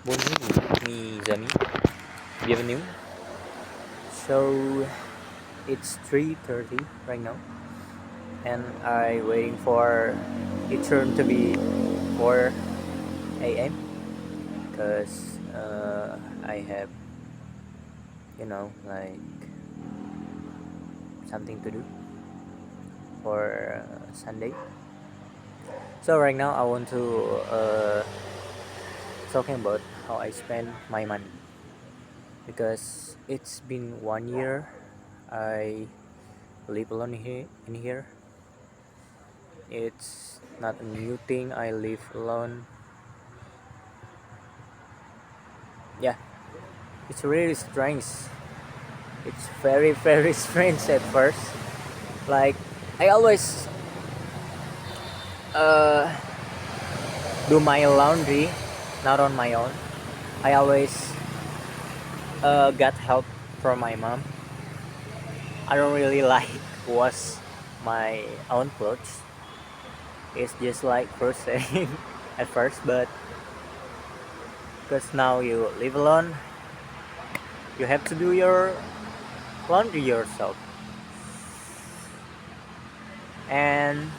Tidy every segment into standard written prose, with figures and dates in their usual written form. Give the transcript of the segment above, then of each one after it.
Bonjour, mes amis. Bienvenue. So it's 3:30 right now, and I waiting for it turn to be 4 a.m. because I have like something to do for Sunday. So right now I want to talking about how I spend my money because it's been 1 year I live alone here in here. It's not a new thing. I live alone. Yeah, it's really strange. It's very, very strange at first. Like, I always uh, do my laundry, not on my own. I always got help from my mom. I don't really like wash my own clothes. It's just like first thing at first, but because now you live alone, you have to do your laundry yourself. And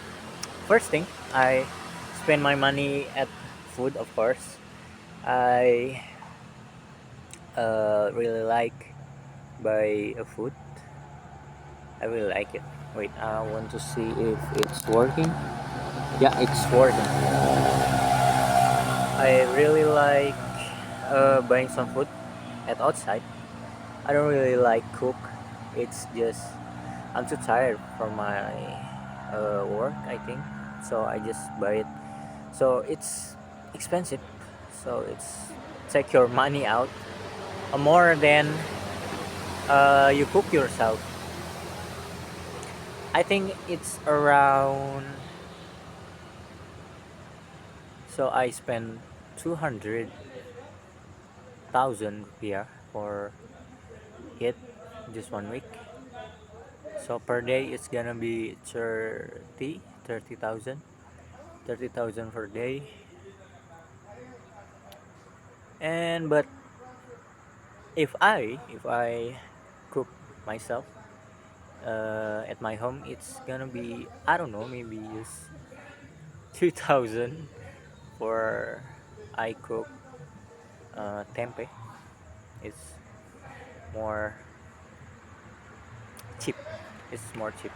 first thing, I spend my money at food, of course. I really like buy a food. I really like it. Wait, I want to see if it's working. Yeah, it's working. I really like buying some food at outside. I don't really like cook. It's just I'm too tired from my work, I think. So I just buy it. So it's expensive. So it's take your money out more than you cook yourself. I think it's around. So I spend 200,000 rupiah for it just 1 week. So per day it's gonna be 30,000, 30,000 per day. And but if I cook myself at my home, it's gonna be, I don't know, maybe use 2,000 for I cook tempeh. It's more cheap. It's more cheap.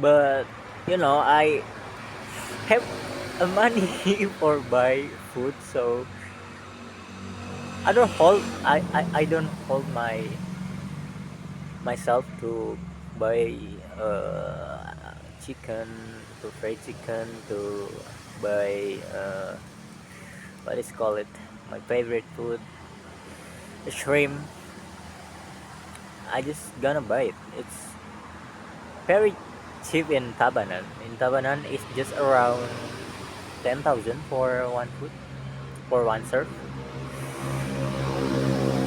But I have a money for buy food, so I don't hold myself to buy chicken, to fry chicken, to buy what is call it, my favorite food, shrimp. I just gonna buy it. It's very cheap in Tabanan. In Tabanan, it's just around 10,000 for one food, for one serve.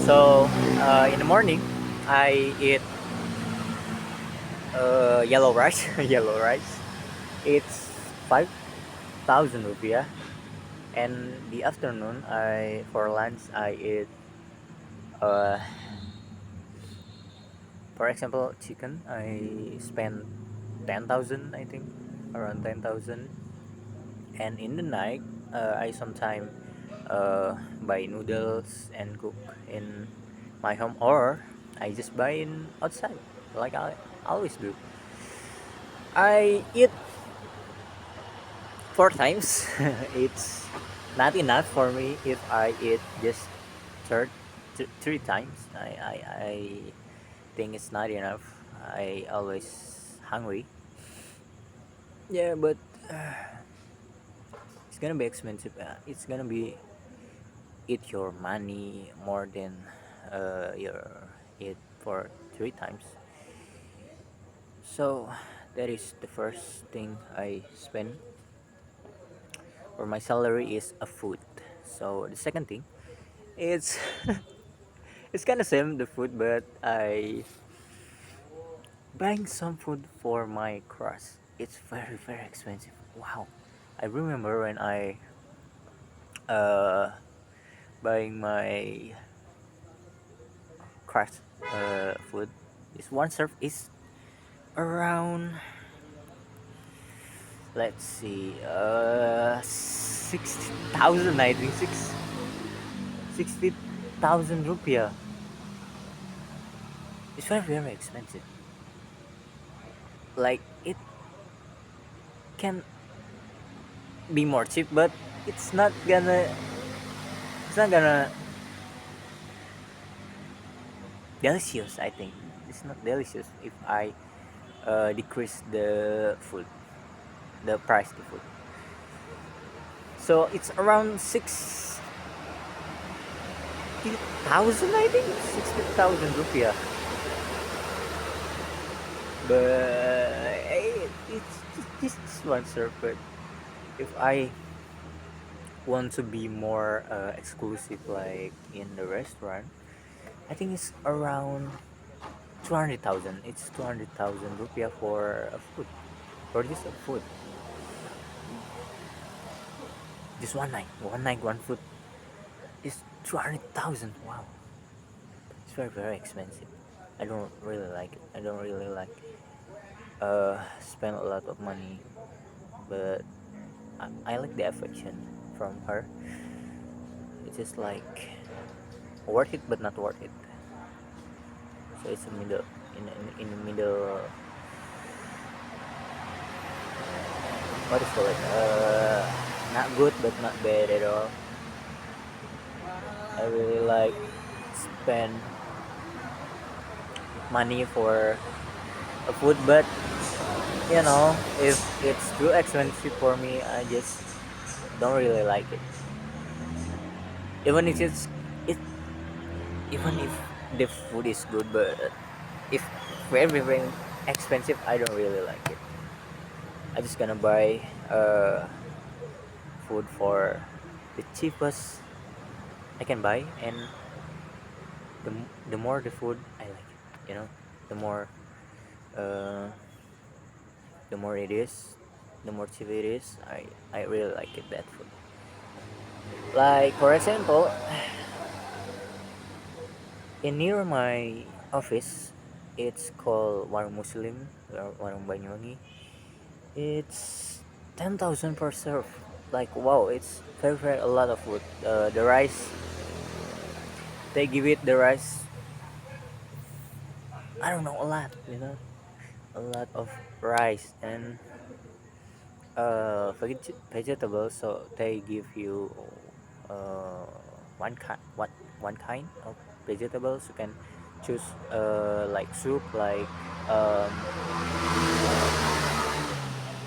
So in the morning, I eat yellow rice. Yellow rice. It's 5,000 rupiah. And the afternoon, I for lunch I eat uh, for example chicken. I spend 10,000, I think, around 10,000. And in the night, I sometimes buy noodles and cook in my home, or I just buy in outside like I always do. I eat 4 times. It's not enough for me if I eat just 3 times. I think it's not enough. I always hungry. Yeah, but it's gonna be expensive. It's gonna be eat your money more than your eat for 3 times. So that is the first thing I spend for my salary is a food. So the second thing, it's it's kind of same the food, but I buying some food for my crush. It's very, very expensive. Wow. I remember when I uh buying my craft food. This one serve is around, let's see, 60,000, I think, 60,000 rupiah. It's very very expensive. Like it can be more cheap, but it's not gonna it's not gonna delicious. I think it's not delicious if I decrease the price the food. So it's around 60,000, I think, 60,000 rupiah. But it's just one serve. But if I want to be more exclusive, like in the restaurant, I think it's around 200,000. It's 200,000 rupiah for a food, for just a food, just one night, one food is 200,000. Wow, it's very very expensive. I don't really like it. I don't really like spend a lot of money, but I like the affection from her. It's just like worth it, but not worth it. So it's a middle, in the middle. What is called? Not good, but not bad at all. I really like spend money for a food, but if it's too expensive for me, I just don't really like it. Even if it even if the food is good, but if very very expensive, I don't really like it. I just gonna buy food for the cheapest I can buy, and the more the food I like it, the more uh, the more it is, the more cheap it is. I really like it, that food. Like for example, in near my office, it's called Warung Muslim, Warung Banyuwangi. It's 10,000 per serve. Like wow, it's very very a lot of food. The rice, they give it the rice. I don't know, a lot, a lot of rice and vegetables. So they give you uh one kind of vegetables. You can choose like soup, like um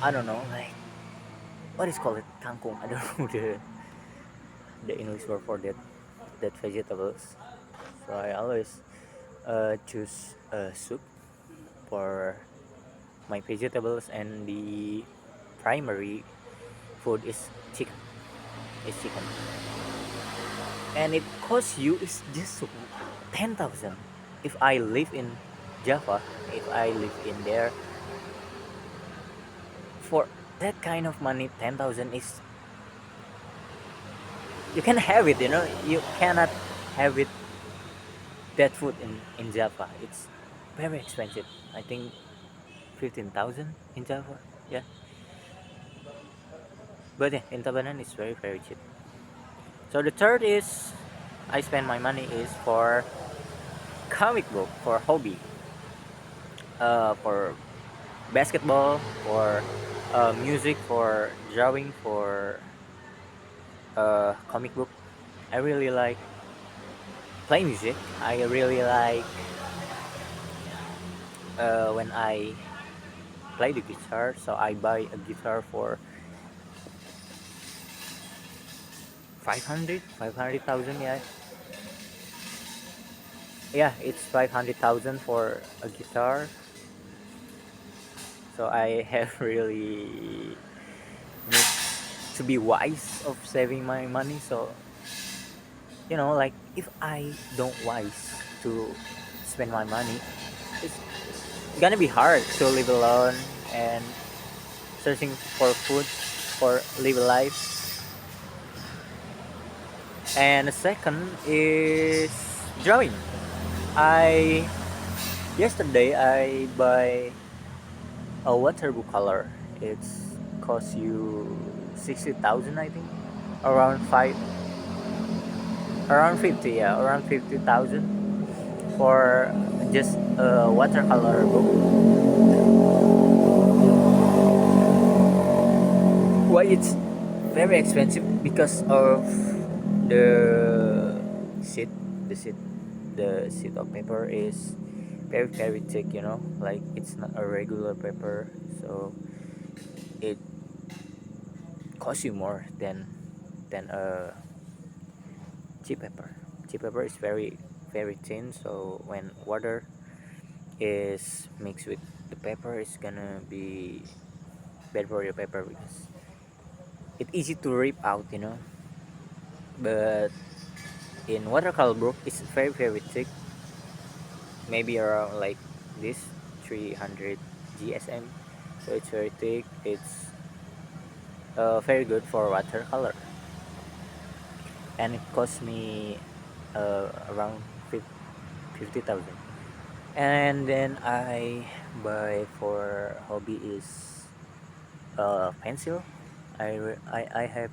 I don't know, like what is called it, kangkung. I don't know the English word for that vegetables. So I always choose soup for my vegetables, and the primary food is chicken. Is chicken, and it costs you is just 10,000. If I live in Java, if I live in there, for that kind of money, 10,000 is, you can have it. You cannot have it, that food in Java. It's very expensive. I think 15,000 in Java. Yeah, but yeah, in Tabanan it's very very cheap. So the third is, I spend my money is for comic book, for hobby, for basketball, for music, for drawing, for comic book. I really like play music. I really like when I play the guitar. So I buy a guitar for 500,000. Yeah, yeah, it's 500,000 for a guitar. So I have really need to be wise of saving my money. So like if I don't wise to spend my money, it's gonna be hard to live alone and searching for food, for live a life. And the second is drawing. I Yesterday I buy a watercolor. It's cost you 60,000, I think, around 50, yeah, around 50,000 for just a watercolor book. Why it's very expensive? Because of the sheet, the sheet, the sheet of paper is very thick. Like it's not a regular paper, so it costs you more than a cheap paper. Cheap paper is very thin, so when water is mixed with the paper, it's gonna be bad for your paper because it's easy to rip out. But in watercolor book, it's very thick, maybe around like this 300 GSM. So it's very thick. It's very good for watercolor, and it cost me around 50,000. And then I buy for hobby is pencil. I have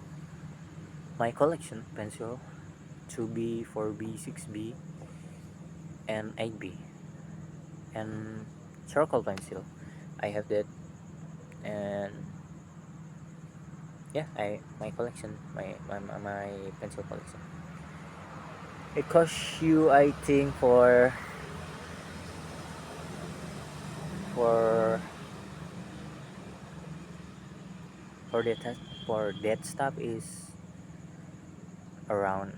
my collection pencil, 2B, 4B, 6B, and 8B, and charcoal pencil. I have that, and yeah, I my collection, my pencil collection. It costs you, I think, for for that for that stuff is around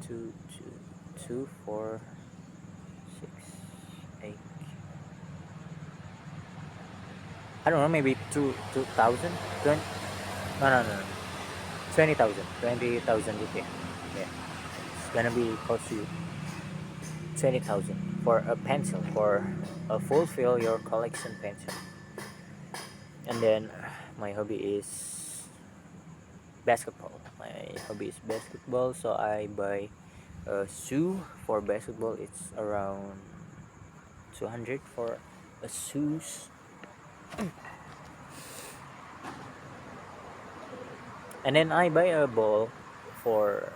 two two two four six eight. I don't know, maybe 2,000. 20, no, 20,000 rupiah. Yeah, it's gonna be cost you 20,000 for a pencil, for a fulfill your collection pencil. And then my hobby is basketball. My hobby is basketball, so I buy a shoe for basketball. It's around 200 for a shoes. And then I buy a ball for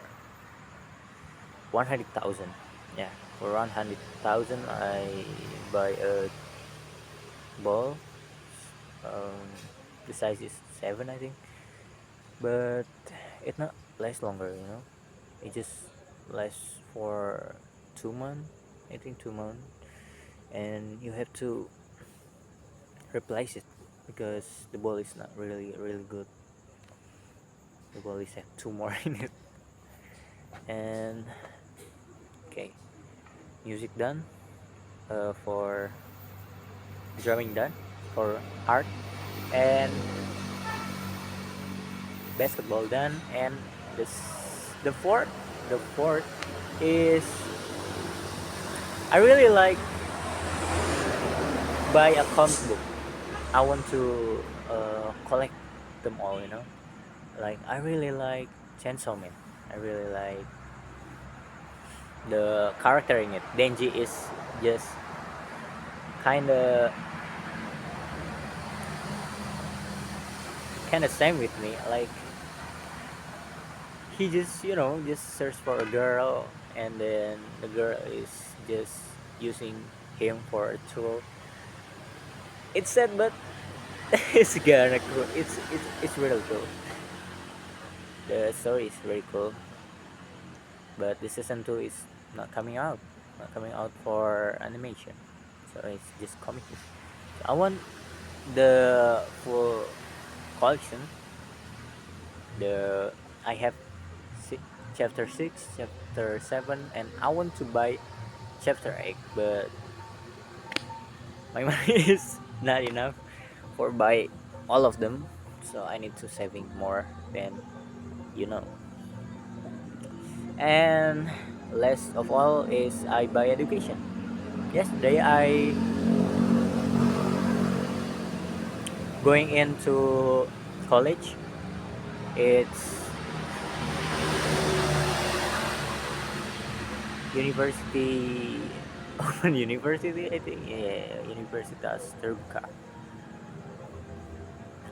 100,000. Yeah, for 100,000 I buy a ball. Um, the size is 7, I think, but it not lasts longer. It just lasts for 2 months. I think 2 months, and you have to replace it because the ball is not really good. The ball is have two more in it. And okay, music done, for drawing done, for art, and basketball done. And this the fourth is I really like buy a comic book. I want to collect them all. Like I really like Chainsaw Man. I really like the character in it. Denji is just kind of same with me. Like he just search for a girl, and then the girl is just using him for a tool. It's sad, but it's gonna cool. It's really cool. The story is very cool, but the season 2 is not coming out. Not coming out for animation, so it's just comic book. So I want the full collection. The I have chapter 6, chapter 7, and I want to buy chapter 8, but my money is not enough for buy all of them, so I need to saving more than you know. And last of all is I buy education. Yesterday I going into college. It's University Open University, I think. Yeah, Universitas Terbuka.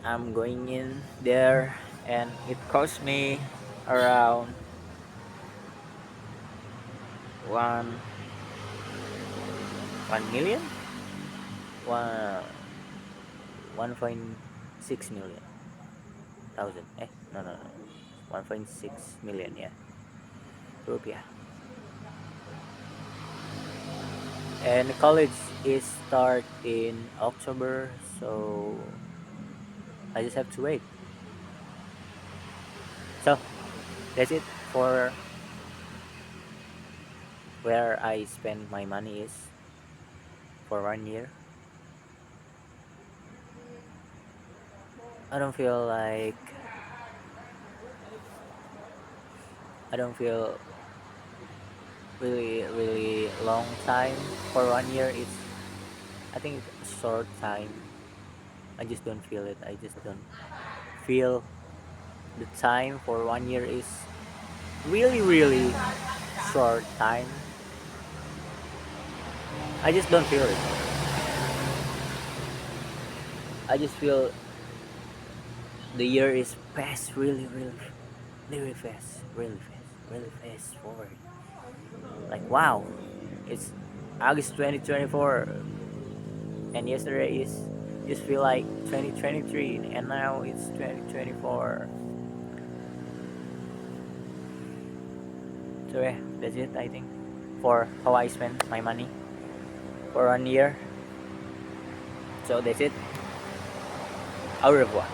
I'm going in there, and it cost me around one 1 million, one 1.6 million thousand. No, 1.6 million. Yeah, rupiah. And college is start in October, so I just have to wait. So that's it for where I spend my money is for 1 year. I don't feel like I don't feel really long time for 1 year. It's I think it's a short time. I just don't feel it. I just don't feel the time for 1 year is really short time. I just don't feel it. I just feel the year is past really fast, really fast forward. Like wow, it's August 2024, and yesterday is just feel like 2023, and now it's 2024. So yeah, that's it. I think for how I spend my money for 1 year. So that's it. Au revoir.